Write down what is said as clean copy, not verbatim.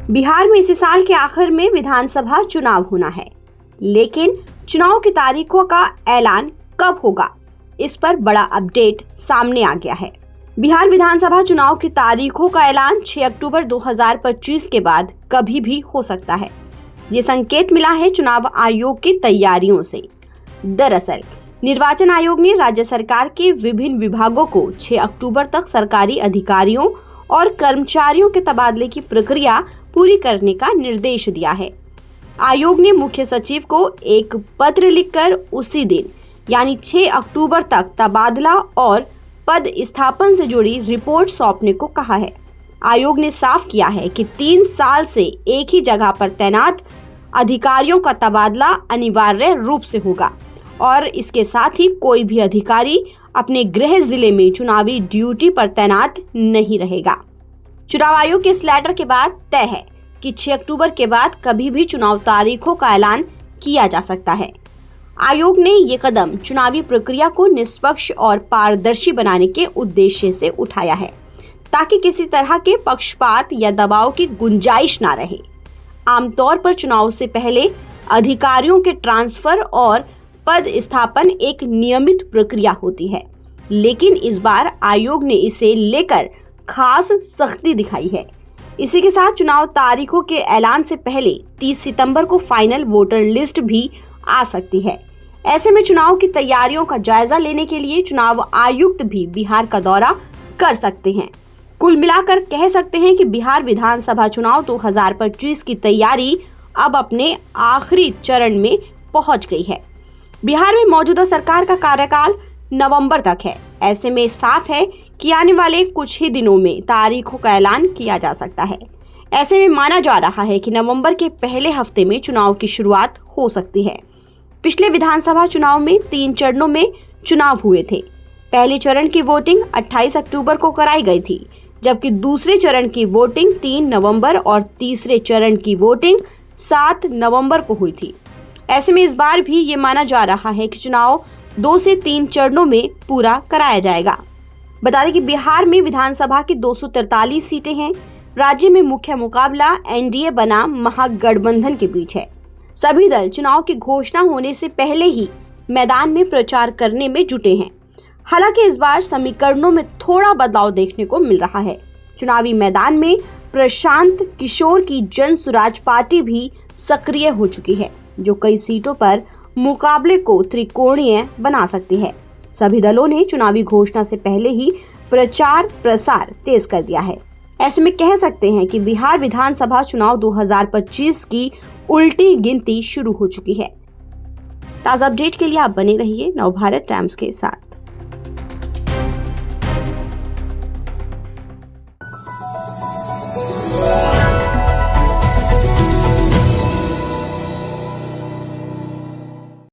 बिहार में इसी साल के आखिर में विधानसभा चुनाव होना है, लेकिन चुनाव की तारीखों का ऐलान कब होगा, इस पर बड़ा अपडेट सामने आ गया है। बिहार विधानसभा चुनाव की तारीखों का ऐलान 6 अक्टूबर 2025 के बाद कभी भी हो सकता है। ये संकेत मिला है चुनाव आयोग की तैयारियों से। दरअसल निर्वाचन आयोग ने राज्य सरकार के विभिन्न विभागों को 6 अक्टूबर तक सरकारी अधिकारियों और कर्मचारियों के तबादले की प्रक्रिया पूरी करने का निर्देश दिया है। आयोग ने मुख्य सचिव को एक पत्र लिखकर उसी दिन यानी 6 अक्टूबर तक तबादला और पद स्थापन से जुड़ी रिपोर्ट सौंपने को कहा है। आयोग ने साफ किया है कि 3 साल से एक ही जगह पर तैनात अधिकारियों का तबादला अनिवार्य रूप से होगा और इसके साथ ही कोई भी अधिकारी अपने गृह जिले में चुनावी ड्यूटी पर तैनात नहीं रहेगा। चुनाव आयोग के इस लेटर के बाद तय है कि 6 अक्टूबर के बाद कभी भी चुनाव तारीखों का ऐलान किया जा सकता है। आयोग ने ये कदम चुनावी प्रक्रिया को निष्पक्ष और पारदर्शी बनाने के उद्देश्य से उठाया है, ताकि किसी तरह के पक्षपात या दबाव की गुंजाइश ना रहे। आमतौर पर चुनाव से पहले अधिकारियों के ट्रांसफर और पद स्थापन एक नियमित प्रक्रिया होती है, लेकिन इस बार आयोग ने इसे लेकर खास सख्ती दिखाई है। इसी के साथ चुनाव तारीखों के ऐलान से पहले 30 सितंबर को फाइनल वोटर लिस्ट भी आ सकती है। ऐसे में चुनाव की तैयारियों का जायजा लेने के लिए चुनाव आयुक्त भी बिहार का दौरा कर सकते हैं। कुल मिलाकर कह सकते हैं कि बिहार विधानसभा चुनाव 2025 की तैयारी अब अपने आखिरी चरण में पहुंच गई है। बिहार में मौजूदा सरकार का कार्यकाल नवंबर तक है। ऐसे में साफ है कि आने वाले कुछ ही दिनों में तारीखों का ऐलान किया जा सकता है। ऐसे में माना जा रहा है कि नवंबर के पहले हफ्ते में चुनाव की शुरुआत हो सकती है। पिछले विधानसभा चुनाव में 3 चरणों में चुनाव हुए थे। पहले चरण की वोटिंग 28 अक्टूबर को कराई गई थी, जबकि दूसरे चरण की वोटिंग 3 नवंबर और तीसरे चरण की वोटिंग 7 नवंबर को हुई थी। ऐसे में इस बार भी ये माना जा रहा है कि चुनाव 2 से 3 चरणों में पूरा कराया जाएगा। बता दें कि बिहार में विधानसभा की 243 सीटें हैं। राज्य में मुख्य मुकाबला एनडीए बनाम महागठबंधन के बीच है। सभी दल चुनाव की घोषणा होने से पहले ही मैदान में प्रचार करने में जुटे हैं। हालांकि इस बार समीकरणों में थोड़ा बदलाव देखने को मिल रहा है। चुनावी मैदान में प्रशांत किशोर की जन स्वराज पार्टी भी सक्रिय हो चुकी है, जो कई सीटों पर मुकाबले को त्रिकोणीय बना सकती है। सभी दलों ने चुनावी घोषणा से पहले ही प्रचार प्रसार तेज कर दिया है। ऐसे में कह सकते हैं कि बिहार विधानसभा चुनाव 2025 की उल्टी गिनती शुरू हो चुकी है। ताज़ा अपडेट के लिए आप बने रहिए नवभारत टाइम्स के साथ।